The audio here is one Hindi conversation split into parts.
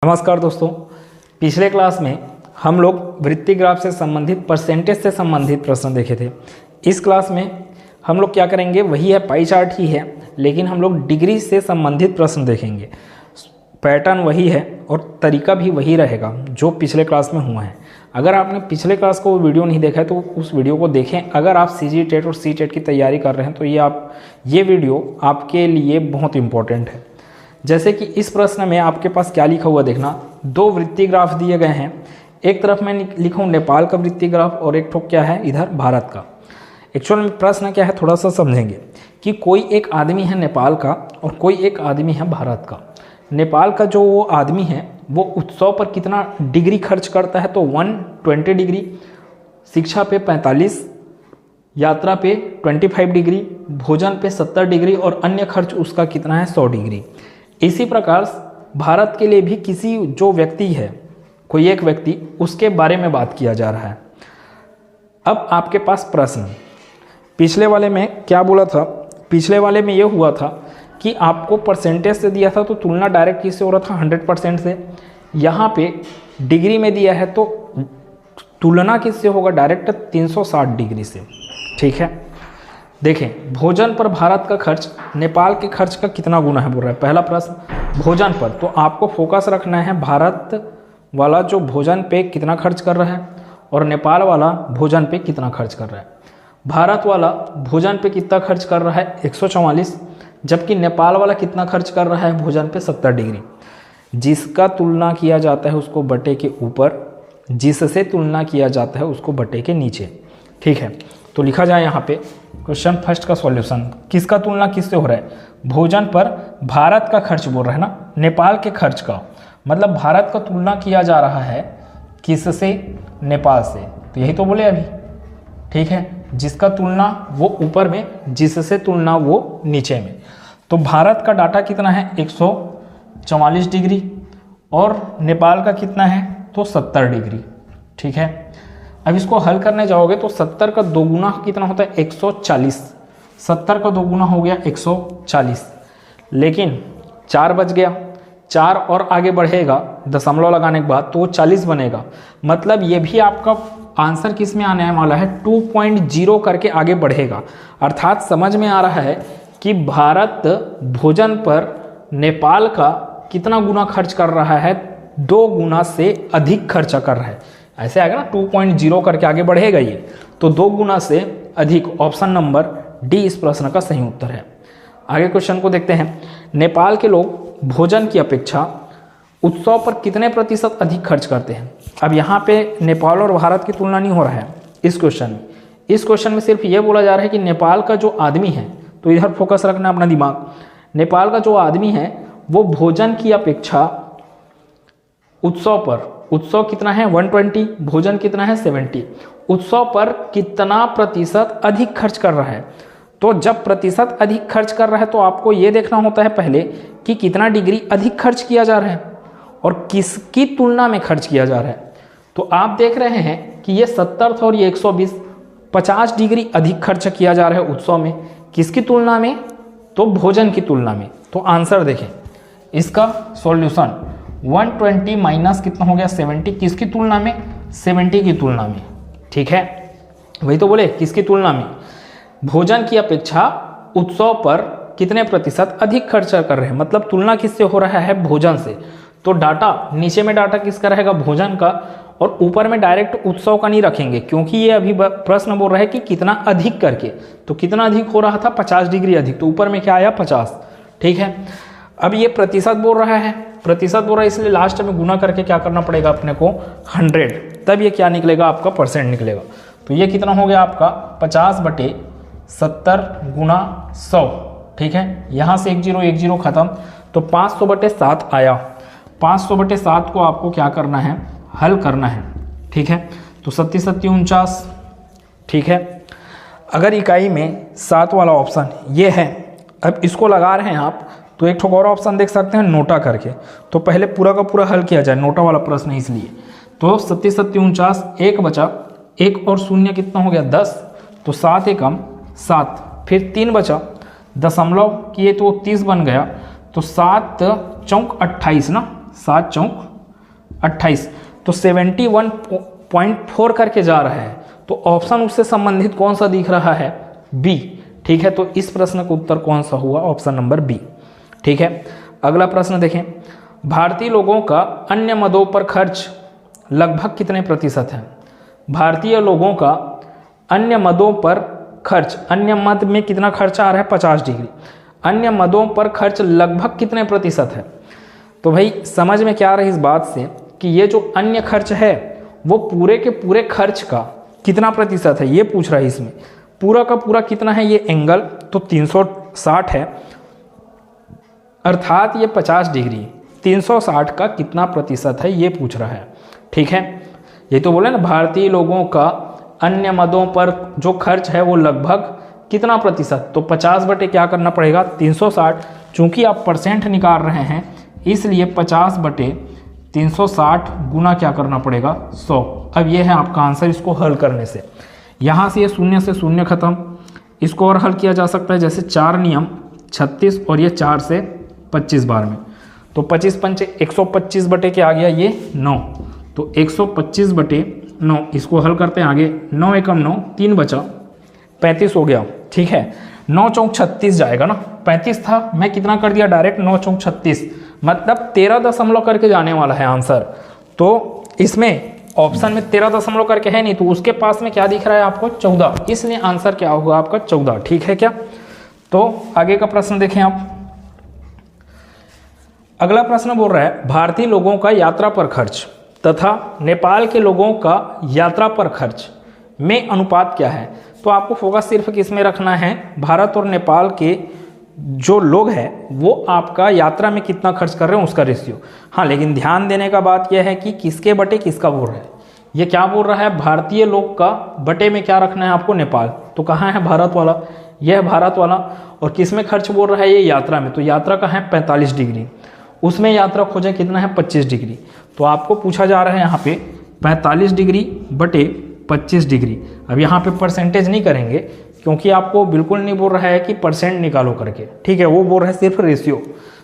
नमस्कार दोस्तों, पिछले क्लास में हम लोग वृत्तीय ग्राफ से संबंधित परसेंटेज से संबंधित प्रश्न देखे थे। इस क्लास में हम लोग क्या करेंगे, वही है, पाई चार्ट ही है, लेकिन हम लोग डिग्री से संबंधित प्रश्न देखेंगे। पैटर्न वही है और तरीका भी वही रहेगा जो पिछले क्लास में हुआ है। अगर आपने पिछले क्लास को वीडियो नहीं देखा है तो उस वीडियो को देखें। अगर आप सीजी टेट और सी टेट की तैयारी कर रहे हैं तो ये वीडियो आपके लिए बहुत इंपॉर्टेंट है। जैसे कि इस प्रश्न में आपके पास क्या लिखा हुआ देखना, दो वृत्तीय ग्राफ दिए गए हैं। एक तरफ मैं लिखूँ नेपाल का वृत्तीय ग्राफ और एक ठोक क्या है इधर भारत का। एक्चुअल में प्रश्न क्या है थोड़ा सा समझेंगे कि कोई एक आदमी है नेपाल का और कोई एक आदमी है भारत का। नेपाल का जो वो आदमी है वो उत्सव पर कितना डिग्री खर्च करता है, तो 120 डिग्री, शिक्षा पे 45, यात्रा पे 25 डिग्री, भोजन पे 70 डिग्री और अन्य खर्च उसका कितना है 100 डिग्री। इसी प्रकार भारत के लिए भी किसी जो व्यक्ति है, कोई एक व्यक्ति, उसके बारे में बात किया जा रहा है। अब आपके पास प्रश्न पिछले वाले में क्या बोला था, पिछले वाले में ये हुआ था कि आपको परसेंटेज से दिया था तो तुलना डायरेक्ट किससे हो रहा था 100% से। यहाँ पे डिग्री में दिया है तो तुलना किससे होगा, डायरेक्ट 360 डिग्री से। ठीक है, देखें भोजन पर भारत का खर्च नेपाल के खर्च का कितना गुना है बोल रहा है। पहला प्रश्न भोजन पर, तो आपको फोकस रखना है भारत वाला जो भोजन पे कितना खर्च कर रहा है और नेपाल वाला भोजन पे कितना खर्च कर रहा है। भारत वाला भोजन पे कितना खर्च कर रहा है 144, जबकि नेपाल वाला कितना खर्च कर रहा है भोजन पे 70 डिग्री। जिसका तुलना किया जाता है उसको बटे के ऊपर, जिससे तुलना किया जाता है उसको बटे के नीचे। ठीक है, तो लिखा जाए यहाँ पे क्वेश्चन फर्स्ट का सॉल्यूशन। किसका तुलना किससे हो रहा है, भोजन पर भारत का खर्च बोल रहा है ना, नेपाल के खर्च का, मतलब भारत का तुलना किया जा रहा है किससे, नेपाल से। तो यही तो बोले अभी। ठीक है, जिसका तुलना वो ऊपर में, जिससे तुलना वो नीचे में। तो भारत का डाटा कितना है 144 डिग्री और नेपाल का कितना है तो 70 डिग्री। ठीक है, अब इसको हल करने जाओगे तो 70 का दोगुना कितना होता है 140, 70 का दोगुना हो गया 140, लेकिन 4 बच गया, 4 और आगे बढ़ेगा दशमलव लगाने के बाद तो वो 40 बनेगा। मतलब ये भी आपका आंसर किस में आने वाला है 2.0 करके आगे बढ़ेगा। अर्थात समझ में आ रहा है कि भारत भोजन पर नेपाल का कितना गुना खर्च कर रहा है, 2 गुना से अधिक खर्चा कर रहा है। ऐसे आएगा ना 2.0 करके आगे बढ़ेगा ये, तो 2 गुना से अधिक। ऑप्शन नंबर डी इस प्रश्न का सही उत्तर है। आगे क्वेश्चन को देखते हैं। नेपाल के लोग भोजन की अपेक्षा उत्सव पर कितने प्रतिशत अधिक खर्च करते हैं। अब यहाँ पे नेपाल और भारत की तुलना नहीं हो रहा है इस क्वेश्चन में। इस क्वेश्चन में सिर्फ ये बोला जा रहा है कि नेपाल का जो आदमी है, तो इधर फोकस रखना अपना दिमाग, नेपाल का जो आदमी है वो भोजन की अपेक्षा उत्सव पर, उत्सव कितना है 120, भोजन कितना है 70, उत्सव पर कितना प्रतिशत अधिक खर्च कर रहा है। तो जब प्रतिशत अधिक खर्च कर रहा है तो आपको ये देखना होता है पहले कि कितना डिग्री अधिक खर्च किया जा रहा है और किसकी तुलना में खर्च किया जा रहा है। तो आप देख रहे हैं कि ये 70 था और ये 120, 50 डिग्री अधिक खर्च किया जा रहा है उत्सव में। किसकी तुलना में, तो भोजन की तुलना में। तो आंसर देखें इसका सॉल्यूशन 120 माइनस कितना हो गया 70, किसकी तुलना में 70 की तुलना में। ठीक है, वही तो बोले किसकी तुलना में, भोजन की अपेक्षा उत्सव पर कितने प्रतिशत अधिक खर्चा कर रहे हैं, मतलब तुलना किससे हो रहा है भोजन से। तो डाटा नीचे में डाटा किसका रहेगा भोजन का, और ऊपर में डायरेक्ट उत्सव का नहीं रखेंगे क्योंकि ये अभी प्रश्न बोल रहा है कि कितना अधिक करके। तो कितना अधिक हो रहा था 50 डिग्री अधिक, तो ऊपर में क्या आया 50। ठीक है, अब ये प्रतिशत बोल रहा है, प्रतिशत बोल रहा है, इसलिए लास्ट में गुना करके क्या करना पड़ेगा अपने को 100, तब ये क्या निकलेगा आपका परसेंट निकलेगा। तो ये कितना हो गया आपका 50/70 गुना 100। ठीक है, यहाँ से 1 0 खत्म, तो 500/7 आया। 500/7 को आपको क्या करना है, हल करना है। ठीक है, तो 7 7 49। ठीक है, अगर इकाई में 7 वाला ऑप्शन ये है, अब इसको लगा रहे हैं आप तो एक और ऑप्शन देख सकते हैं नोटा करके। तो पहले पूरा का पूरा हल किया जाए, नोटा वाला प्रश्न है इसलिए। तो 7 7 49, 1 बचा, 1 और 0 कितना हो गया 10, तो 7 एकम 7, फिर 3 बचा, दशमलव किए तो 30 बन गया, तो 7 चौक 28 ना, 7 चौक 28, तो 71.4 करके जा रहा है। तो ऑप्शन उससे संबंधित कौन सा दिख रहा है? बी। ठीक है, तो इस प्रश्न का उत्तर कौन सा हुआ? Option number B. ठीक है, अगला प्रश्न देखें। भारतीय लोगों का अन्य मदों पर खर्च लगभग कितने प्रतिशत है? भारतीय लोगों का अन्य मदों पर खर्च, अन्य मद में कितना खर्चा आ रहा है? 50 डिग्री। अन्य मदों पर खर्च लगभग कितने प्रतिशत है? तो भाई समझ में क्या आ रहा है इस बात से कि ये जो अन्य खर्च है वो पूरे के पूरे खर्च का कितना प्रतिशत है, ये पूछ रहा है। इसमें पूरा का पूरा कितना है? ये एंगल तो 360 है, अर्थात ये 50 डिग्री। 360 का कितना प्रतिशत है ये पूछ रहा है। ठीक है, ये तो बोले ना भारतीय लोगों का अन्य मदों पर जो खर्च है वो लगभग कितना प्रतिशत, तो 50 बटे क्या करना पड़ेगा? 360। चूंकि आप परसेंट निकाल रहे हैं इसलिए 50 बटे 360 गुना क्या करना पड़ेगा? 100। अब ये है आपका आंसर इसको हल करने से। यहाँ से ये शून्य से शून्य खत्म, इसको और हल किया जा सकता है जैसे 4 नियम 36 और ये 4 से 25 बार में, तो 25 पंचे 125 बटे क्या आ गया? ये 9, तो 125 बटे 9 इसको हल करते हैं आगे। 9 एकम 9, 3 बचा 35 हो गया। ठीक है, 9 चौक 36 जाएगा ना, 35 था मैं कितना कर दिया डायरेक्ट 9 चौक 36, मतलब 13 दशमलव करके जाने वाला है आंसर। तो इसमें ऑप्शन में 13 दशमलव करके है नहीं, तो उसके पास में क्या दिख रहा है आपको? 14, इसलिए आंसर क्या होगा आपका? 14। ठीक है क्या? तो आगे का प्रश्न देखें आप। अगला प्रश्न बोल रहा है भारतीय लोगों का यात्रा पर खर्च तथा नेपाल के लोगों का यात्रा पर खर्च में अनुपात क्या है? तो आपको फोकस सिर्फ किस में रखना है? भारत और नेपाल के जो लोग हैं वो आपका यात्रा में कितना खर्च कर रहे हैं उसका रेशियो। हाँ, लेकिन ध्यान देने का बात यह है कि किसके बटे किसका बोल रहा है। ये क्या बोल रहा है? भारतीय लोग का बटे में क्या रखना है आपको? नेपाल। तो कहाँ है भारत वाला? यह है भारत वाला। और किस में खर्च बोल रहा है? ये यात्रा में। तो यात्रा का है 45 डिग्री, उसमें यात्रा खोजें कितना है? 25 डिग्री। तो आपको पूछा जा रहा है यहाँ पे 45 डिग्री बटे 25 डिग्री। अब यहाँ पे परसेंटेज नहीं करेंगे क्योंकि आपको बिल्कुल नहीं बोल रहा है कि परसेंट निकालो करके। ठीक है, वो बोल रहा है सिर्फ रेशियो।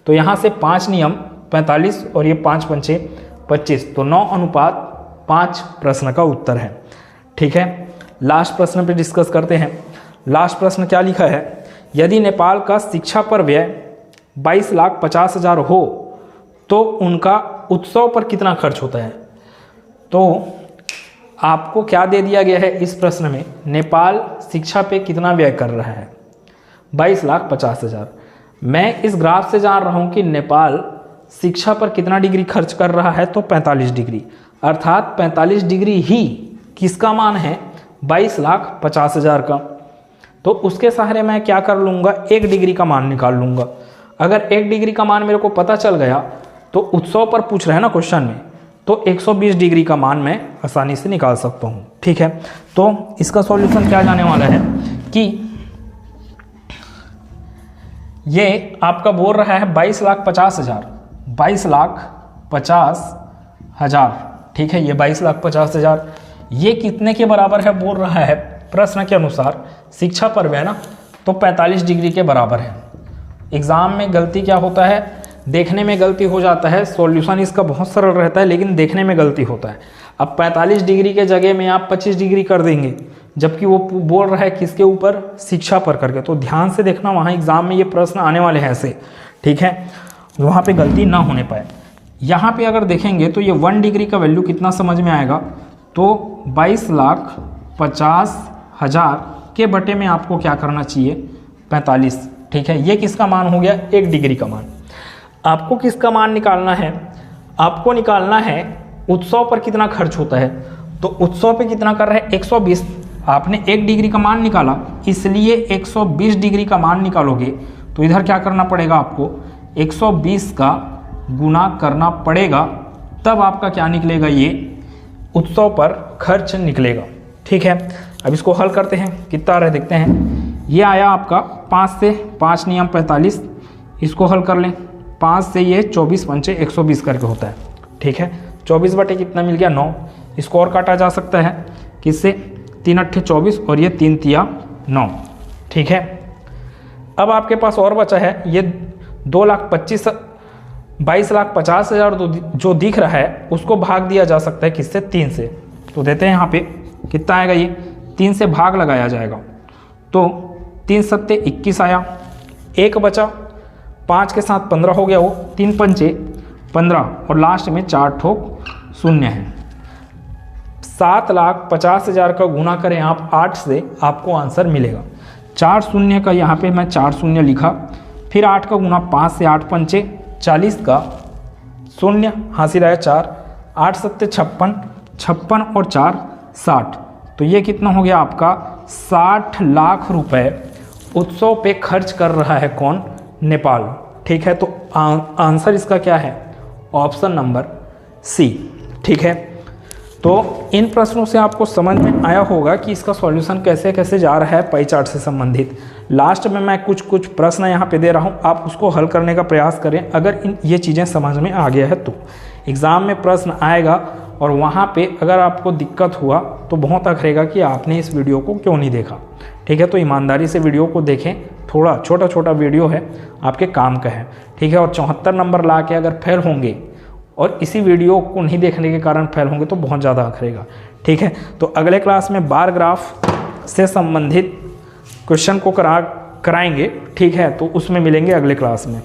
तो यहाँ से 5 नियम 45 और ये 5 पंचे 25, तो 9:5 प्रश्न का उत्तर है। ठीक है, लास्ट प्रश्न पे डिस्कस करते हैं। लास्ट प्रश्न क्या लिखा है? यदि नेपाल का शिक्षा पर व्यय 22,50,000 हो तो उनका उत्सव पर कितना खर्च होता है? तो आपको क्या दे दिया गया है इस प्रश्न में? नेपाल शिक्षा पे कितना व्यय कर रहा है? 22,50,000। मैं इस ग्राफ से जान रहा हूं कि नेपाल शिक्षा पर कितना डिग्री खर्च कर रहा है, तो 45 डिग्री, अर्थात 45 डिग्री ही किसका मान है? 22,50,000 का। तो उसके सहारे मैं क्या कर लूँगा? 1 डिग्री का मान निकाल लूँगा। अगर 1 डिग्री का मान मेरे को पता चल गया तो उत्सव पर पूछ रहे हैं ना क्वेश्चन में, तो 120 डिग्री का मान मैं आसानी से निकाल सकता हूँ। ठीक है, तो इसका सॉल्यूशन क्या जाने वाला है कि ये आपका बोल रहा है 22,50,000, 22,50,000। ठीक है, ये 22,50,000 ये कितने के बराबर है बोल रहा है प्रश्न के अनुसार? शिक्षा पर व्यय ना, तो 45 डिग्री के बराबर है। एग्जाम में गलती क्या होता है? देखने में गलती हो जाता है, सॉल्यूशन इसका बहुत सरल रहता है लेकिन देखने में गलती होता है। अब 45 डिग्री के जगह में आप 25 डिग्री कर देंगे, जबकि वो बोल रहा है किसके ऊपर? शिक्षा पर करके। तो ध्यान से देखना, वहाँ एग्जाम में ये प्रश्न आने वाले हैं ऐसे। ठीक है, वहाँ पे गलती ना होने पाए। यहाँ पे अगर देखेंगे तो ये 1 डिग्री का वैल्यू कितना समझ में आएगा? तो 22,50,000 के बटे में आपको क्या करना चाहिए? 45। ठीक है, ये किसका मान हो गया? 1 डिग्री का मान। आपको किसका मान निकालना है? आपको निकालना है उत्सव पर कितना खर्च होता है। तो उत्सव पे कितना कर रहा है? 120। आपने 1 डिग्री का मान निकाला, इसलिए 120 डिग्री का मान निकालोगे तो इधर क्या करना पड़ेगा आपको? 120 का गुना करना पड़ेगा, तब आपका क्या निकलेगा? ये उत्सव पर खर्च निकलेगा। ठीक है, अब इसको हल करते हैं, कितना आ रहा है देखते हैं। ये आया आपका 5 से 5 नियम 45, इसको हल कर लें। 5 से ये 24 पंचे 120 करके होता है। ठीक है, 24 बटे कितना मिल गया? 9। इसको और काटा जा सकता है किससे? 3 अट्ठे 24 और ये 3 तिया 9। ठीक है, अब आपके पास और बचा है ये 2,25,000 22,50,000 जो दिख रहा है उसको भाग दिया जा सकता है किससे, 3 से। तो देते हैं यहाँ पे कितना आएगा, ये 3 से भाग लगाया जाएगा तो 3 सत्ते 21 आया, 1 बचा, 5 के साथ 15 हो गया, वो 3 पंचे 15 और लास्ट में 4 ठोक शून्य है। 7,50,000 का गुना करें आप 8 से, आपको आंसर मिलेगा। 4 शून्य का यहाँ पे मैं 4 शून्य लिखा, फिर 8 का गुना 5 से, 8 पंचे 40 का शून्य हासिल आया 4, 8 सत्ते 56, 56 और 4 60। तो ये कितना हो गया आपका, 60 लाख रुपए उत्सव पे खर्च कर रहा है कौन, नेपाल। ठीक है, तो आंसर इसका क्या है, ऑप्शन नंबर सी। ठीक है, तो इन प्रश्नों से आपको समझ में आया होगा कि इसका सॉल्यूशन कैसे कैसे जा रहा है पाई चार्ट से संबंधित। लास्ट में मैं कुछ प्रश्न यहाँ पे दे रहा हूँ, आप उसको हल करने का प्रयास करें। अगर ये चीज़ें समझ में आ गया है तो एग्ज़ाम में प्रश्न आएगा और वहाँ पे अगर आपको दिक्कत हुआ तो बहुत अखरेगा कि आपने इस वीडियो को क्यों नहीं देखा। ठीक है, तो ईमानदारी से वीडियो को देखें, थोड़ा छोटा छोटा वीडियो है, आपके काम का है। ठीक है, और 74 नंबर ला के अगर फेल होंगे और इसी वीडियो को नहीं देखने के कारण फेल होंगे तो बहुत ज़्यादा अखरेगा। ठीक है, तो अगले क्लास में बार ग्राफ से संबंधित क्वेश्चन को कराएंगे। ठीक है, तो उसमें मिलेंगे अगले क्लास में।